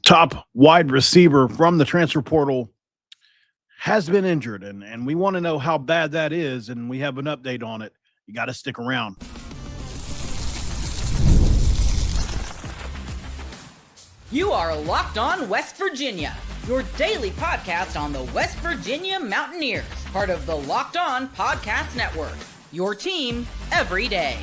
top wide receiver from the transfer portal has been injured, and we want to know how bad that is, and we have an update on it. You got to stick around. You are Locked On West Virginia, your daily podcast on the West Virginia Mountaineers, part of the Locked On Podcast Network, your team every day.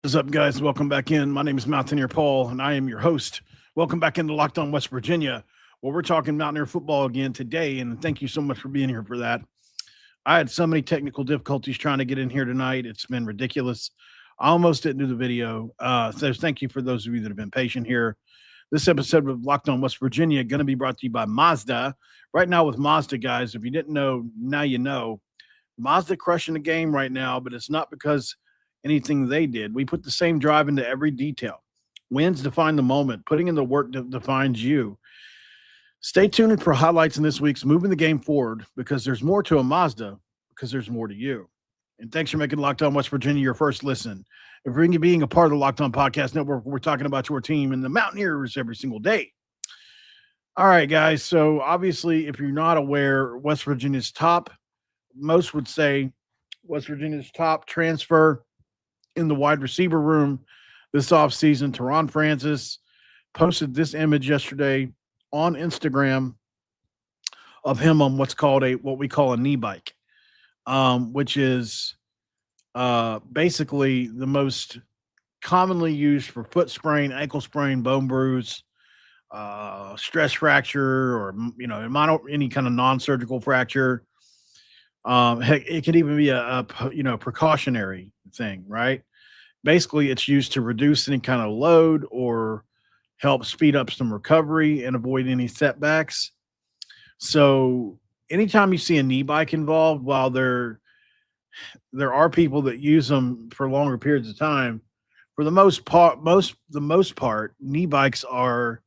What's up, guys? Welcome back in. My name is Mountaineer Paul, and I am your host. Welcome back into Locked On West Virginia. Well, we're talking Mountaineer football again today, and thank you so much for being here for that. I had so many technical difficulties trying to get in here tonight. It's been ridiculous. I almost didn't do the video. So thank you for those of you that have been patient here. This episode of Locked On West Virginia going to be brought to you by Mazda. Right now with Mazda, guys, if you didn't know, now you know. Mazda crushing the game right now, but it's not because anything they did. We put the same drive into every detail. Wins define the moment. Putting in the work defines you. Stay tuned for highlights in this week's Moving the Game Forward, because there's more to a Mazda, because there's more to you. And thanks for making Locked On West Virginia your first listen. If you're being a part of the Locked On Podcast Network, we're talking about your team and the Mountaineers every single day. All right, guys. So obviously, if you're not aware, West Virginia's top, most would say West Virginia's top transfer in the wide receiver room this offseason, Terron Francis, posted this image yesterday on Instagram of him on what we call a knee bike, which is basically the most commonly used for foot sprain, ankle sprain, bone bruise, stress fracture, or any kind of non-surgical fracture. Heck, it could even be a precautionary thing, right? Basically, it's used to reduce any kind of load or help speed up some recovery and avoid any setbacks. So anytime you see a knee bike involved, while there are people that use them for longer periods of time, for the most part, knee bikes are,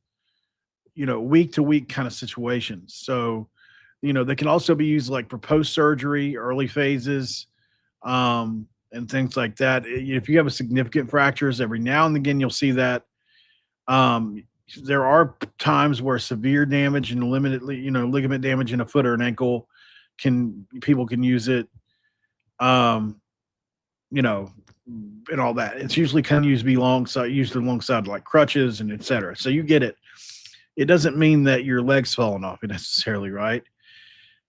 week to week kind of situations. So, they can also be used like for post-surgery, early phases, and things like that. If you have a significant fractures, every now and again, you'll see that. There are times where severe damage and ligament damage in a foot or an ankle people can use it, and all that. It's usually kind of used alongside like crutches and et cetera. So you get it. It doesn't mean that your leg's falling off necessarily, right?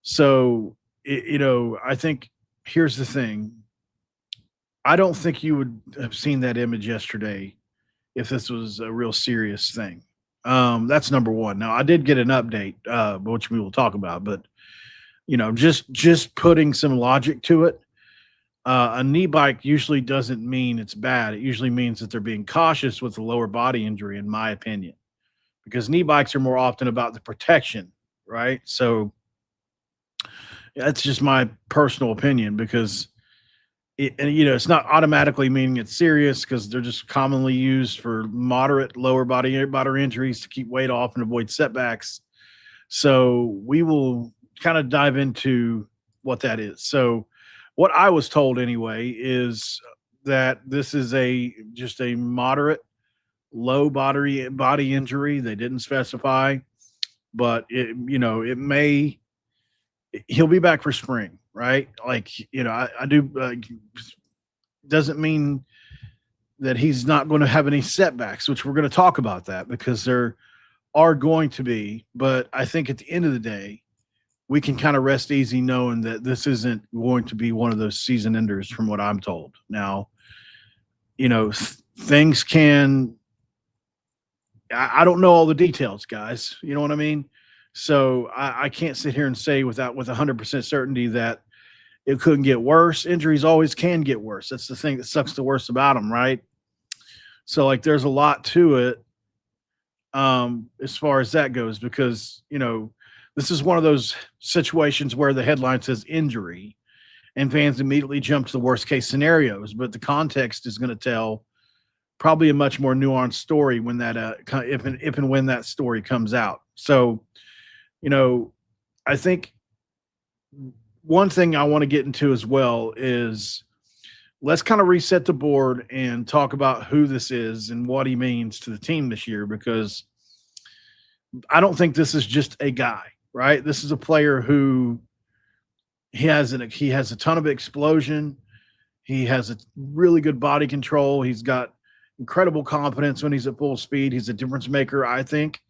So, I think here's the thing. I don't think you would have seen that image yesterday if this was a real serious thing. That's number one. Now, I did get an update, which we will talk about, but, just putting some logic to it. A knee bike usually doesn't mean it's bad. It usually means that they're being cautious with the lower body injury, in my opinion, because knee bikes are more often about the protection, right? So that's just my personal opinion, because it's not automatically meaning it's serious, because they're just commonly used for moderate lower body injuries to keep weight off and avoid setbacks. So we will kind of dive into what that is. So what I was told anyway is that this is just a moderate low body injury. They didn't specify, but he'll be back for spring, right? Like, I do, doesn't mean that he's not going to have any setbacks, which we're going to talk about that, because there are going to be. But I think at the end of the day, we can kind of rest easy knowing that this isn't going to be one of those season enders, from what I'm told. Now, things can, I don't know all the details, guys. You know what I mean? So I can't sit here and say with 100% certainty that it couldn't get worse. Injuries always can get worse. That's the thing that sucks the worst about them, right? So, like, there's a lot to it as far as that goes, because, this is one of those situations where the headline says injury and fans immediately jump to the worst case scenarios, but the context is going to tell probably a much more nuanced story when that if and when that story comes out. So, I think one thing I want to get into as well is let's kind of reset the board and talk about who this is and what he means to the team this year, because I don't think this is just a guy, right? This is a player who he has a ton of explosion. He has a really good body control. He's got incredible confidence when he's at full speed. He's a difference maker, I think,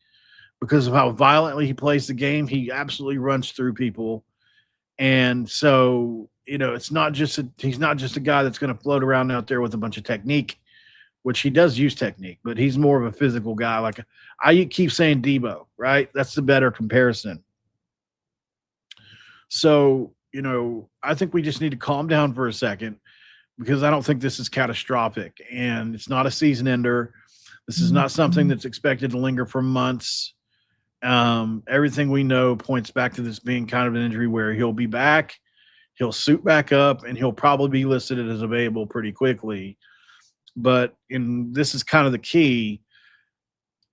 because of how violently he plays the game. He absolutely runs through people. And so, he's not just a guy that's going to float around out there with a bunch of technique, which he does use technique, but he's more of a physical guy. Like I keep saying Debo, right? That's the better comparison. So, I think we just need to calm down for a second because I don't think this is catastrophic and it's not a season ender. This is not something that's expected to linger for months. Everything we know points back to this being kind of an injury where he'll be back, he'll suit back up, and he'll probably be listed as available pretty quickly. But this is kind of the key.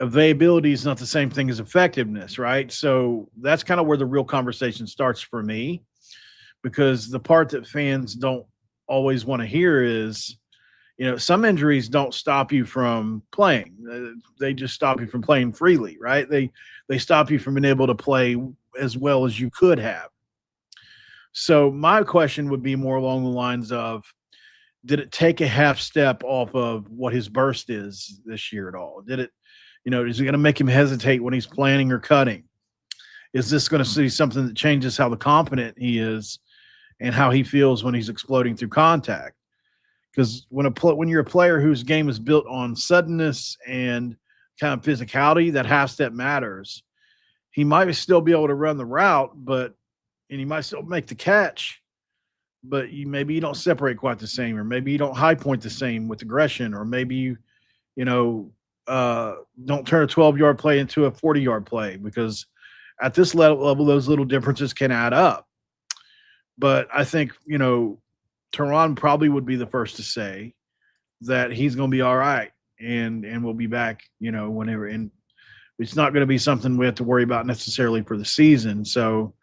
Availability is not the same thing as effectiveness, right? So that's kind of where the real conversation starts for me, because the part that fans don't always want to hear is, some injuries don't stop you from playing. They just stop you from playing freely, right? They stop you from being able to play as well as you could have. So my question would be more along the lines of, did it take a half step off of what his burst is this year at all? Did it, is it going to make him hesitate when he's planning or cutting? Is this going to see something that changes how confident he is and how he feels when he's exploding through contact? Because when you're a player whose game is built on suddenness and kind of physicality, that half step matters. He might still be able to run the route, and he might still make the catch, but maybe you don't separate quite the same, or maybe you don't high point the same with aggression, or maybe you don't turn a 12-yard play into a 40-yard play, because at this level, those little differences can add up. But I think, Terron probably would be the first to say that he's going to be all right and we'll be back, whenever. And it's not going to be something we have to worry about necessarily for the season. So,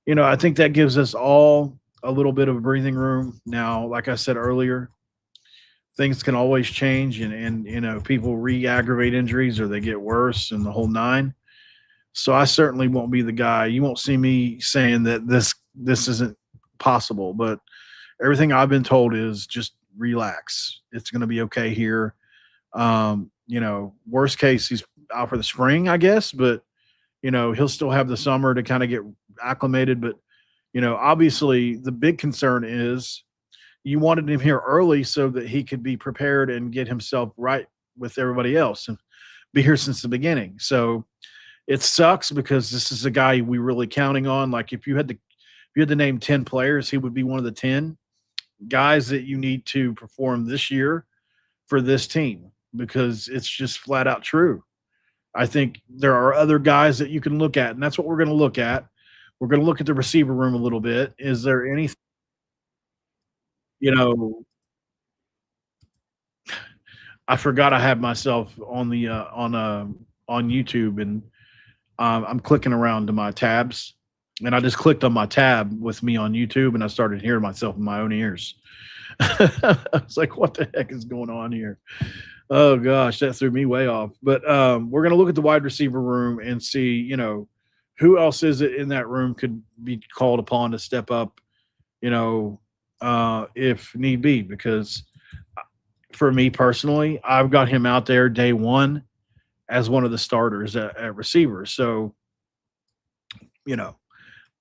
I think that gives us all a little bit of breathing room. Now, like I said earlier, things can always change and people re-aggravate injuries or they get worse and the whole nine. So I certainly won't be the guy. You won't see me saying that this isn't possible, but everything I've been told is just relax. It's going to be okay here. Worst case, he's out for the spring, I guess, but he'll still have the summer to kind of get acclimated. But, obviously the big concern is you wanted him here early so that he could be prepared and get himself right with everybody else and be here since the beginning. So it sucks because this is a guy we really counting on. Like if you had to name 10 players, he would be one of the 10 guys that you need to perform this year for this team, because it's just flat out true. I think there are other guys that you can look at, and that's what we're going to look at. We're going to look at the receiver room a little bit. Is there anything, I forgot I had myself on the on YouTube, and I'm clicking around to my tabs, and I just clicked on my tab with me on YouTube, and I started hearing myself in my own ears. I was like, what the heck is going on here? Oh gosh, that threw me way off. But we're going to look at the wide receiver room and see, who else is it in that room could be called upon to step up, if need be. Because for me personally, I've got him out there day one as one of the starters at receiver. So,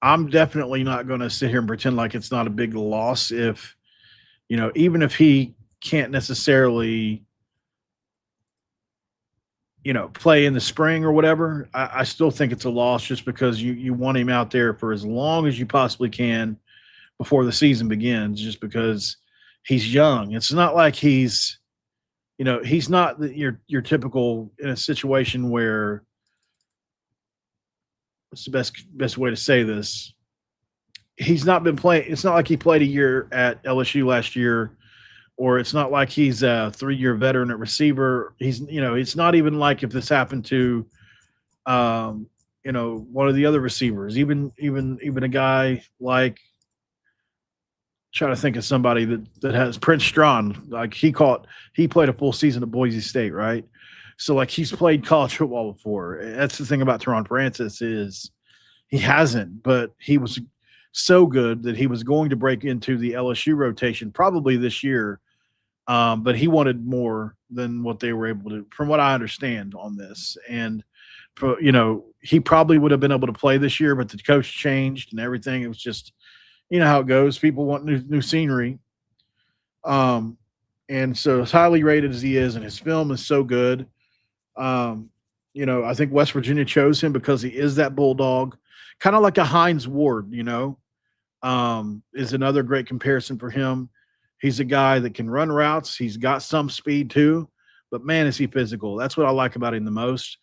I'm definitely not going to sit here and pretend like it's not a big loss if, even if he can't necessarily, play in the spring or whatever. I still think it's a loss just because you want him out there for as long as you possibly can before the season begins, just because he's young. It's not like he's not your typical in a situation where, what's the best way to say this? He's not been playing. It's not like he played a year at LSU last year, or it's not like he's a 3-year veteran at receiver. It's not even like if this happened to, one of the other receivers, even a guy like, trying to think of somebody that has Prince Strong. Like he played a full season at Boise State, right? So like he's played college football before. That's the thing about Terron Francis is he hasn't, but he was so good that he was going to break into the LSU rotation probably this year. But he wanted more than what they were able to, from what I understand on this. And he probably would have been able to play this year, but the coach changed and everything. It was just, how it goes. People want new scenery. And so as highly rated as he is, and his film is so good, I think West Virginia chose him because he is that bulldog, kind of like a Hines Ward, is another great comparison for him. He's a guy that can run routes. He's got some speed too, but man, is he physical. That's what I like about him the most.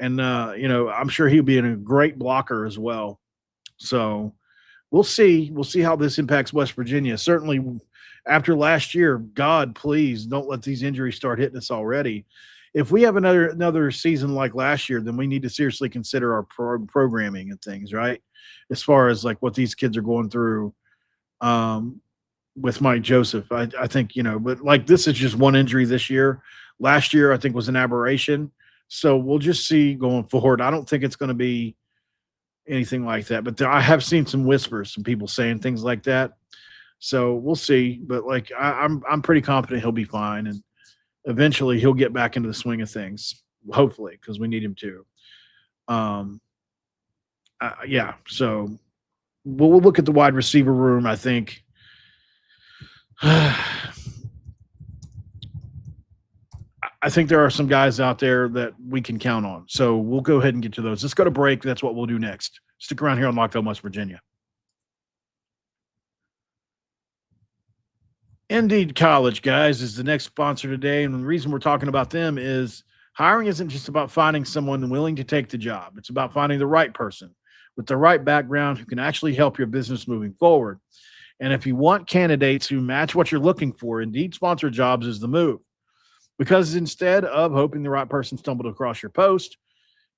And, I'm sure he'll be a great blocker as well. So we'll see. We'll see how this impacts West Virginia. Certainly after last year, God, please don't let these injuries start hitting us already. If we have another season like last year, then we need to seriously consider our programming and things, right? As far as like what these kids are going through with Mike Joseph. I think, but like this is just one injury this year. Last year, I think was an aberration. So we'll just see going forward. I don't think it's going to be anything like that, but I have seen some whispers, some people saying things like that. So we'll see. But like I'm pretty confident he'll be fine, and eventually he'll get back into the swing of things. Hopefully, because we need him to. Yeah. So we'll look at the wide receiver room. I think. I think there are some guys out there that we can count on. So we'll go ahead and get to those. Let's go to break. That's what we'll do next. Stick around here on Locked On West Virginia. Indeed College, guys, is the next sponsor today. And the reason we're talking about them is hiring isn't just about finding someone willing to take the job. It's about finding the right person with the right background who can actually help your business moving forward. And if you want candidates who match what you're looking for, Indeed Sponsored Jobs is the move. Because instead of hoping the right person stumbled across your post,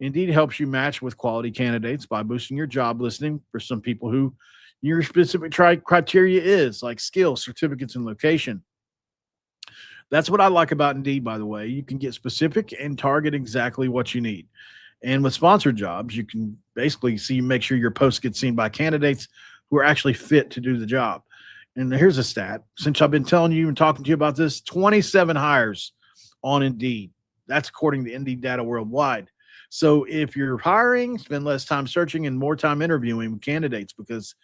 Indeed helps you match with quality candidates by boosting your job listing for some people who your specific criteria is, like skills, certificates, and location. That's what I like about Indeed, by the way. You can get specific and target exactly what you need. And with sponsored jobs, you can basically make sure your post gets seen by candidates who are actually fit to do the job. And here's a stat. Since I've been telling you and talking to you about this, 27 hires on Indeed. That's according to Indeed data worldwide. So if you're hiring, spend less time searching and more time interviewing candidates, because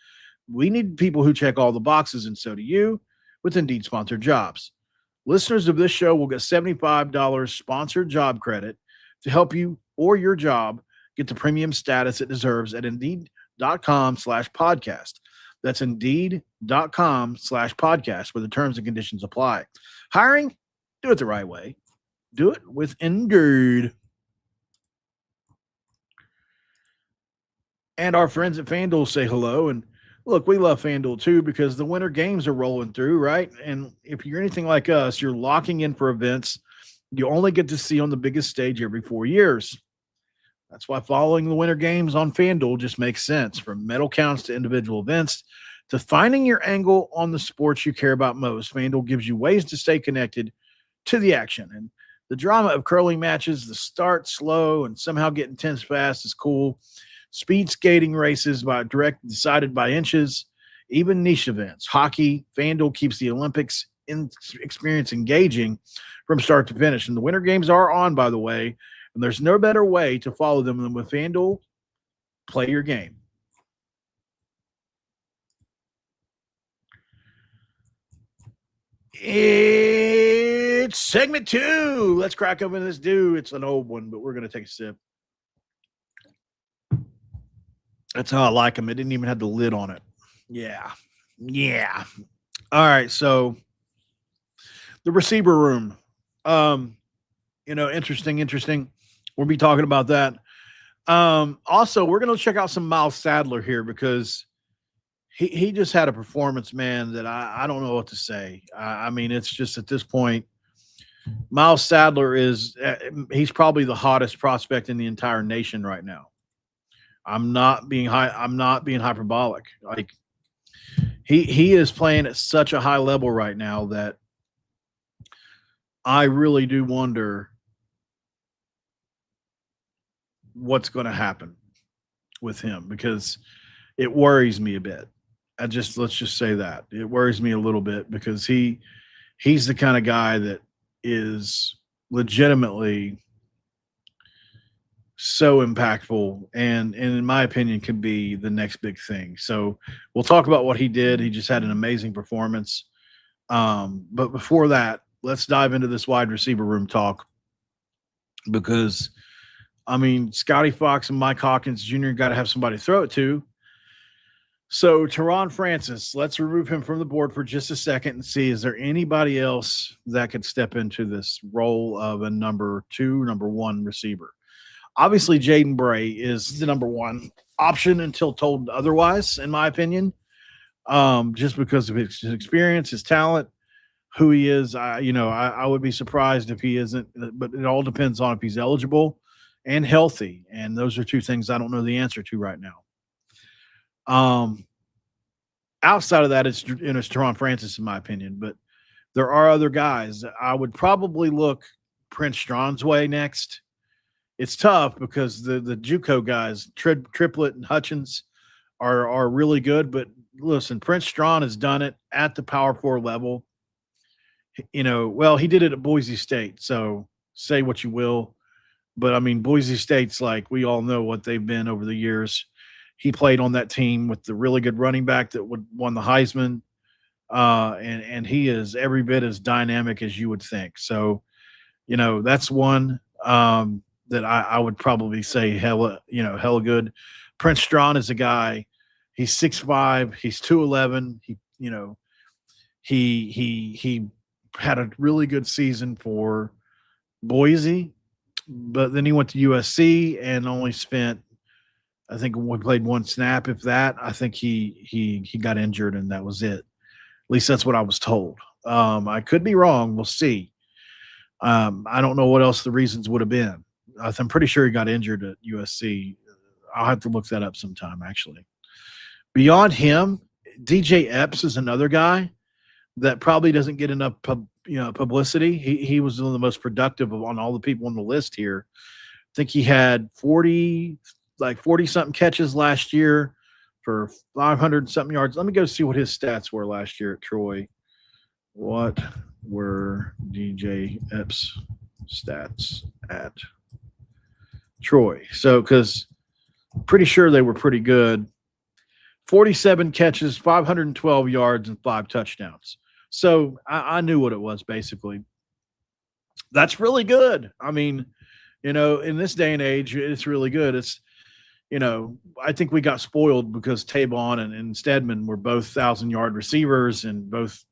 we need people who check all the boxes, and so do you with Indeed Sponsored Jobs. Listeners of this show will get $75 sponsored job credit to help you or your job get the premium status it deserves at Indeed.com/podcast. That's Indeed.com/podcast, where the terms and conditions apply. Hiring, do it the right way. Do it with Indeed. And our friends at FanDuel say hello. And look, we love FanDuel too, because the winter games are rolling through, right? And if you're anything like us, you're locking in for events you only get to see on the biggest stage every 4 years. That's why following the winter games on FanDuel just makes sense. From medal counts to individual events to finding your angle on the sports you care about most, FanDuel gives you ways to stay connected to the action. And the drama of curling matches, the start slow and somehow get intense fast is cool. Speed skating races decided by inches, even niche events. Hockey, FanDuel keeps the Olympics experience engaging from start to finish. And the winter games are on, by the way, and there's no better way to follow them than with FanDuel. Play your game. It's segment 2. Let's crack open this dew. It's an old one, but we're going to take a sip. That's how I like them. It didn't even have the lid on it. Yeah. All right, so the receiver room. Interesting. We'll be talking about that. Also, we're going to check out some Miles Sadler here, because he just had a performance, man, that I don't know what to say. I mean, it's just at this point, Miles Sadler he's probably the hottest prospect in the entire nation right now. I'm not being hyperbolic. Like he is playing at such a high level right now that I really do wonder what's going to happen with him because it worries me a bit. Let's just say that it worries me a little bit because he's the kind of guy that is legitimately so impactful and in my opinion could be the next big thing. So we'll talk about what he did. He just had an amazing performance. But before that, let's dive into this wide receiver room talk because I mean, Scotty Fox and Mike Hawkins Jr. got to have somebody to throw it to. So Terron Francis, let's remove him from the board for just a second and see, is there anybody else that could step into this role of a number 2, number 1 receiver? Obviously, Jaden Bray is the number 1 option until told otherwise, in my opinion, just because of his experience, his talent, who he is. I would be surprised if he isn't, but it all depends on if he's eligible and healthy, and those are 2 things I don't know the answer to right now. Outside of that, it's Terron Francis, in my opinion, but there are other guys. I would probably look Prince Strawn's way next. It's tough because the JUCO guys, Triplet and Hutchins, are really good. But listen, Prince Strawn has done it at the Power 4 level. He did it at Boise State. So say what you will, but I mean, Boise State's like we all know what they've been over the years. He played on that team with the really good running back that won the Heisman, and he is every bit as dynamic as you would think. So, that's one that I would probably say hella good. Prince Strawn is a guy. He's 6'5", he's 211. He had a really good season for Boise, but then he went to USC and only spent, I think, we played 1 snap, if that. I think he got injured and that was it. At least that's what I was told. I could be wrong. We'll see. I don't know what else the reasons would have been. I'm pretty sure he got injured at USC. I'll have to look that up sometime, actually. Beyond him, DJ Epps is another guy that probably doesn't get enough publicity. He was one of the most productive on all the people on the list here. I think he had 40-something catches last year for 500-something yards. Let me go see what his stats were last year at Troy. What were DJ Epps' stats at Troy? So, because pretty sure they were pretty good. 47 catches, 512 yards, and 5 touchdowns. So I knew what it was, basically. That's really good. I mean, in this day and age, it's really good. It's, I think we got spoiled because Tavon and Stedman were both 1,000-yard receivers and both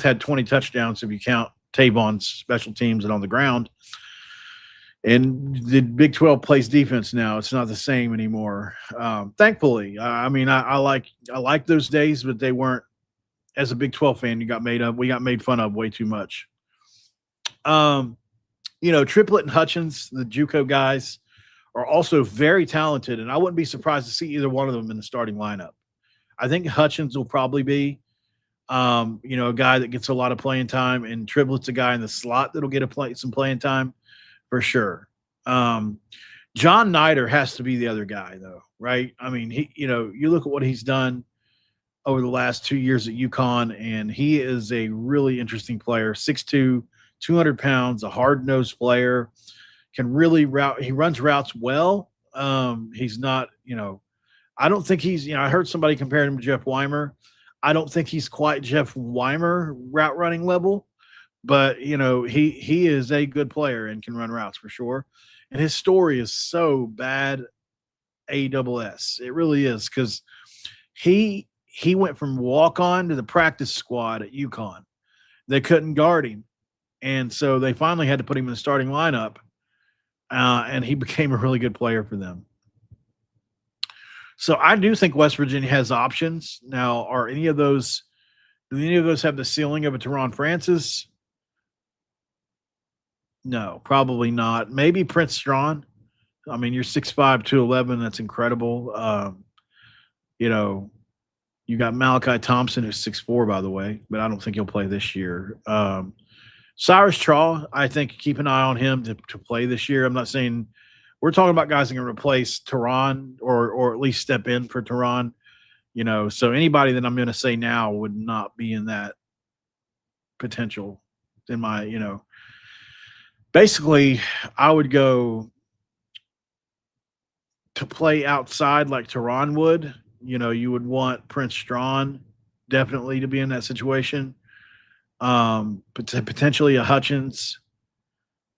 had 20 touchdowns if you count Tavon's special teams and on the ground. And the Big 12 plays defense now. It's not the same anymore. Thankfully, I mean, I like those days, but they weren't. As a Big 12 fan, we got made fun of way too much. Triplet and Hutchins, the JUCO guys, are also very talented, and I wouldn't be surprised to see either one of them in the starting lineup. I think Hutchins will probably be, a guy that gets a lot of playing time, and Triplet's a guy in the slot that'll get some playing time for sure. John Nider has to be the other guy, though, right? I mean, you look at what he's done over the last 2 years at UConn, and he is a really interesting player. 6'2", 200 pounds, a hard-nosed player, can really route. He runs routes well. He's not, I don't think he's, I heard somebody compare him to Jeff Weimer. I don't think he's quite Jeff Weimer route running level, but, he is a good player and can run routes for sure. And his story is so bad, ASS. It really is, because he went from walk-on to the practice squad at UConn. They couldn't guard him. And so they finally had to put him in the starting lineup, and he became a really good player for them. So I do think West Virginia has options. Now, do any of those have the ceiling of a Terron Francis? No, probably not. Maybe Prince Strawn. I mean, you're 6'5", 211. That's incredible. You got Malachi Thompson, who's 6'4", by the way, but I don't think he'll play this year. Cyrus Traw, I think keep an eye on him to play this year. I'm not saying we're talking about guys that can replace Terron or at least step in for Terron. So anybody that I'm going to say now would not be in that potential in my, basically I would go to play outside like Terron would. You would want Prince Strawn definitely to be in that situation. Potentially a Hutchins.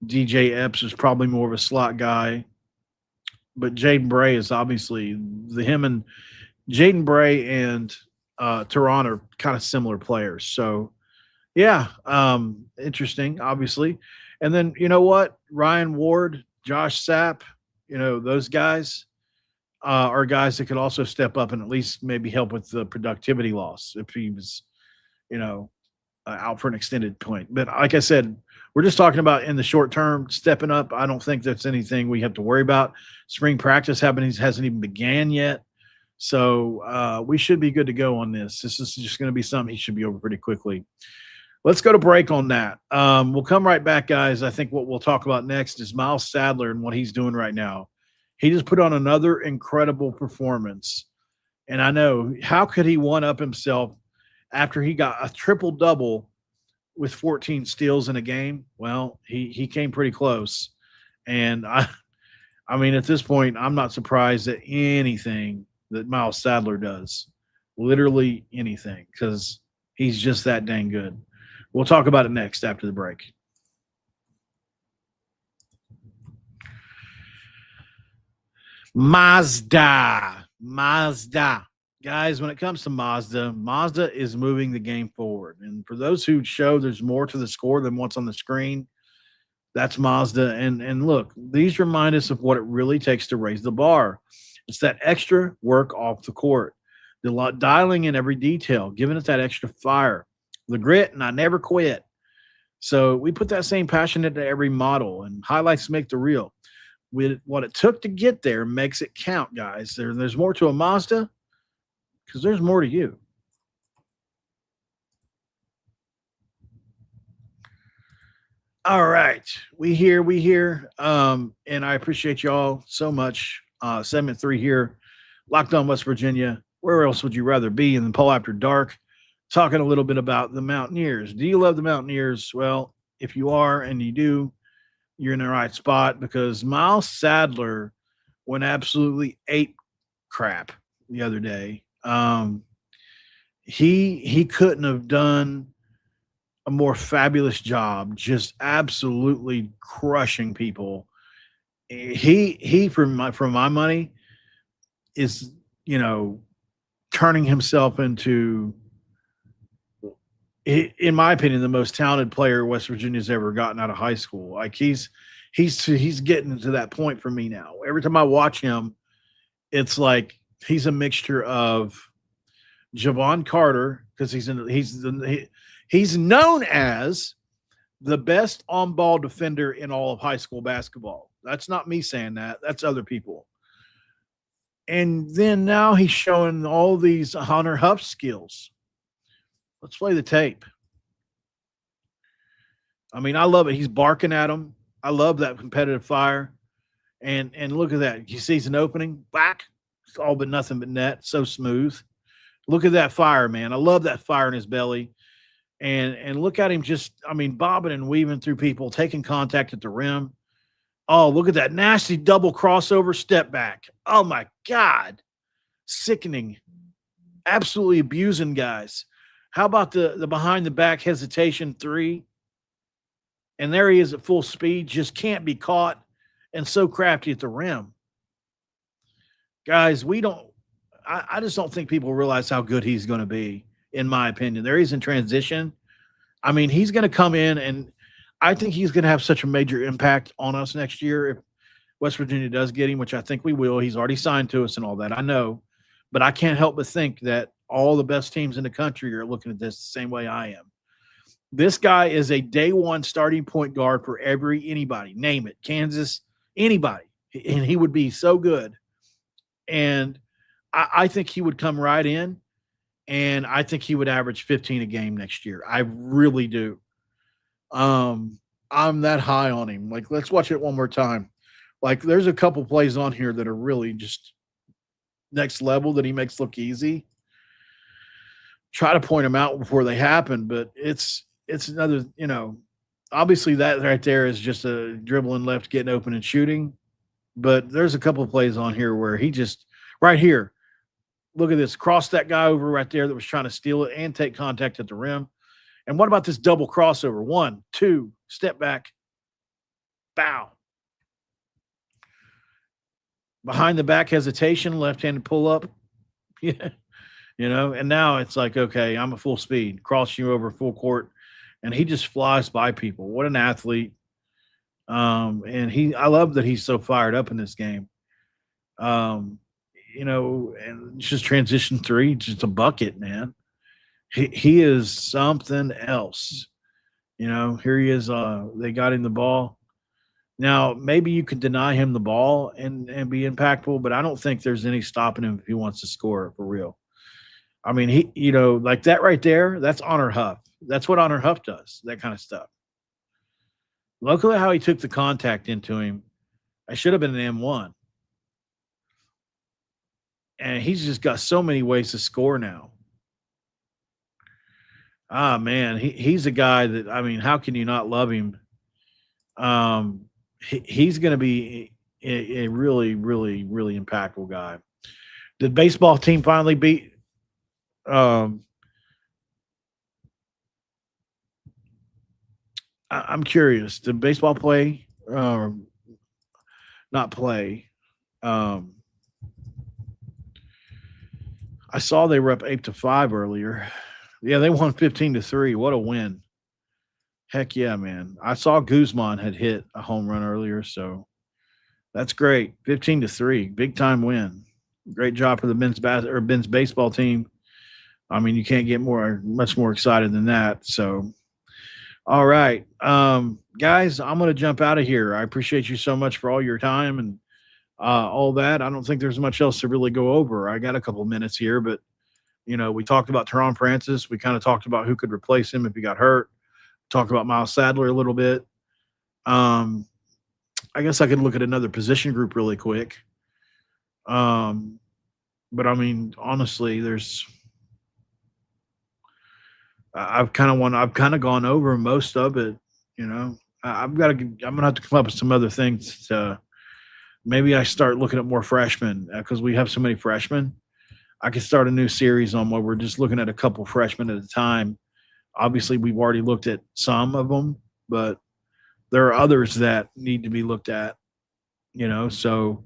DJ Epps is probably more of a slot guy. But Jaden Bray is obviously Jaden Bray and Terron are kind of similar players. So, yeah, interesting, obviously. And then, you know what? Ryan Ward, Josh Sapp, those guys are guys that could also step up and at least maybe help with the productivity loss if he was, out for an extended point. But like I said, we're just talking about in the short term, stepping up. I don't think that's anything we have to worry about. Spring practice hasn't even began yet. So we should be good to go on this. This is just going to be something he should be over pretty quickly. Let's go to break on that. We'll come right back, guys. I think what we'll talk about next is Miles Sadler and what he's doing right now. He just put on another incredible performance. And I know, how could he one-up himself after he got a triple-double with 14 steals in a game? Well, he came pretty close. And, I mean, at this point, I'm not surprised at anything that Miles Sadler does. Literally anything, because he's just that dang good. We'll talk about it next after the break. Mazda. Guys, when it comes to Mazda is moving the game forward. And for those who show there's more to the score than what's on the screen, that's Mazda. And look, these remind us of what it really takes to raise the bar. It's that extra work off the court, the dialing in every detail, giving it that extra fire, the grit, and I never quit. So we put that same passion into every model, and highlights make the reel. With what it took to get there makes it count, guys. There's more to a Mazda because there's more to you. All right. We here. And I appreciate y'all so much. Segment 3 here, Locked On West Virginia. Where else would you rather be in the Paul After Dark? Talking a little bit about the Mountaineers. Do you love the Mountaineers? Well, if you are and you do, you're in the right spot, because Miles Sadler went absolutely ape crap the other day. He couldn't have done a more fabulous job, just absolutely crushing people. He for my money is, turning himself into, in my opinion, the most talented player West Virginia's ever gotten out of high school. Like he's getting to that point for me now. Every time I watch him, it's like he's a mixture of Javon Carter, because he's known as the best on-ball defender in all of high school basketball. That's not me saying that. That's other people. And then now he's showing all these Hunter Huff skills. Let's play the tape. I mean, I love it. He's barking at him. I love that competitive fire. And look at that. He sees an opening. Back. It's all but nothing but net. So smooth. Look at that fire, man. I love that fire in his belly. And look at him just, bobbing and weaving through people, taking contact at the rim. Oh, look at that nasty double crossover step back. Oh, my God. Sickening. Absolutely abusing guys. How about the behind-the-back hesitation 3? And there he is at full speed, just can't be caught, and so crafty at the rim. Guys, I just don't think people realize how good he's going to be, in my opinion. There he's in transition. He's going to come in, and I think he's going to have such a major impact on us next year if West Virginia does get him, which I think we will. He's already signed to us and all that. I know. But I can't help but think that all the best teams in the country are looking at this the same way I am. This guy is a day one starting point guard for anybody. Name it. Kansas, anybody. And he would be so good. And I think he would come right in, and I think he would average 15 a game next year. I really do. I'm that high on him. Like, let's watch it one more time. Like there's a couple plays on here that are really just next level that he makes look easy. Try to point them out before they happen, but it's another, obviously that right there is just a dribbling left, getting open and shooting. But there's a couple of plays on here where he just right here. Look at this, cross that guy over right there that was trying to steal it and take contact at the rim. And what about this double crossover? 1, 2, step back, bow. Behind the back hesitation, left-handed pull up. Yeah. And now it's like, okay, I'm at full speed, cross you over full court. And he just flies by people. What an athlete. And I love that he's so fired up in this game. And it's just transition 3, just a bucket, man. He is something else. Here he is. They got him the ball. Now, maybe you could deny him the ball and be impactful, but I don't think there's any stopping him if he wants to score for real. I mean, he, like that right there, that's Honor Huff. That's what Honor Huff does, that kind of stuff. Look at how he took the contact into him. I should have been an M1. And he's just got so many ways to score now. Ah, man, he's a guy that, I mean, how can you not love him? He's going to be a really, really, really impactful guy. Did baseball team finally beat? I'm curious. Did baseball play? Not play. I saw they were up 8-5 earlier. Yeah, they won 15-3. What a win! Heck yeah, man! I saw Guzman had hit a home run earlier, so that's great. 15-3, big time win. Great job for the men's baseball team. I mean, you can't get much more excited than that. So, all right, guys, I'm going to jump out of here. I appreciate you so much for all your time and all that. I don't think there's much else to really go over. I got a couple minutes here, but we talked about Terron Francis. We kind of talked about who could replace him if he got hurt. Talked about Miles Sadler a little bit. I guess I could look at another position group really quick. But I mean, honestly, I've kind of gone over most of it. I'm going to have to come up with some other things to maybe I start looking at more freshmen because we have so many freshmen. I could start a new series on where we're just looking at a couple freshmen at a time. Obviously, we've already looked at some of them, but there are others that need to be looked at, so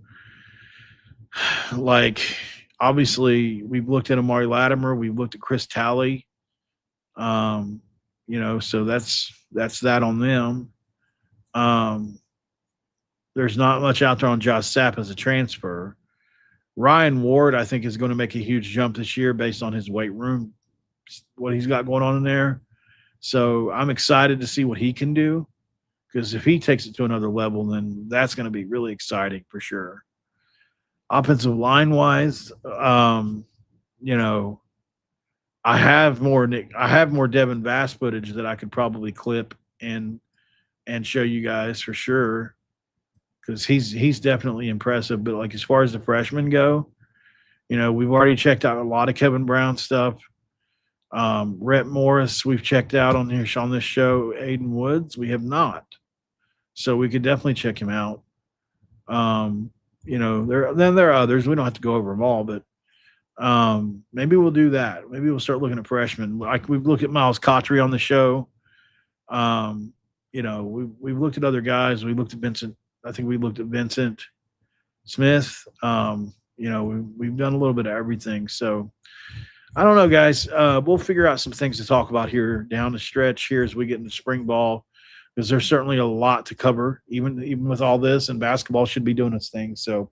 like obviously we've looked at Amari Latimer, we've looked at Chris Talley, so that's that on them. There's not much out there on Josh Sapp as a transfer. Ryan Ward, I think, is going to make a huge jump this year based on his weight room, what he's got going on in there. So I'm excited to see what he can do because if he takes it to another level, then that's going to be really exciting for sure. Offensive line-wise, I have more Devin Vass footage that I could probably clip and show you guys for sure because he's definitely impressive. But like as far as the freshmen go, we've already checked out a lot of Kevin Brown stuff. Rhett Morris, we've checked out on this show. Aiden Woods, we have not. So we could definitely check him out. There are others. We don't have to go over them all, but maybe we'll do that. Maybe we'll start looking at freshmen. Like we've looked at Miles Cottrey on the show. We've looked at other guys. We looked at Vincent. I think we looked at Vincent Smith. We've done a little bit of everything. So I don't know, guys. We'll figure out some things to talk about here down the stretch here as we get into spring ball, because there's certainly a lot to cover, even with all this, and basketball should be doing its thing. So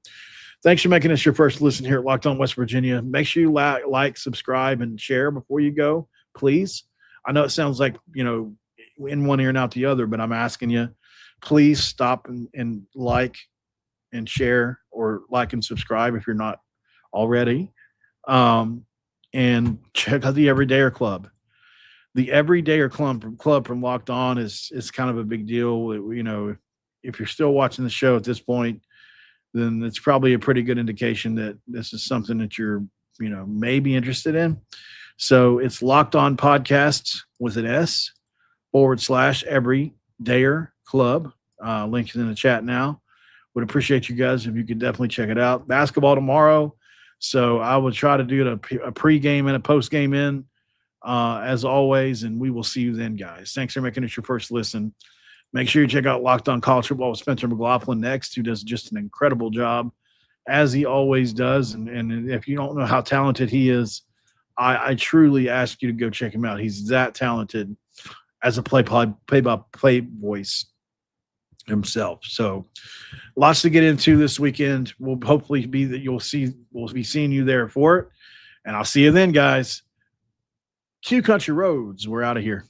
thanks for making us your first listen here at Locked On West Virginia. Make sure you like, subscribe, and share before you go, please. I know it sounds like, in one ear and out the other, but I'm asking you, please stop and like and share, or like and subscribe if you're not already. And check out the Everydayer Club. The Everydayer Club from Locked On is kind of a big deal. If you're still watching the show at this point, then it's probably a pretty good indication that this is something that you're, maybe interested in. So it's Locked On Podcasts with an S / Every Dayer Club. Link is in the chat now. Would appreciate you guys if you could definitely check it out. Basketball tomorrow. So I will try to do a pre-game and a post-game in, as always, and we will see you then, guys. Thanks for making it your first listen. Make sure you check out Locked On College Football with Spencer McLaughlin next, who does just an incredible job, as he always does. And if you don't know how talented he is, I truly ask you to go check him out. He's that talented as a play-by-play voice himself. So lots to get into this weekend. Will hopefully be that we'll be seeing you there for it. And I'll see you then, guys. Q Country Roads. We're out of here.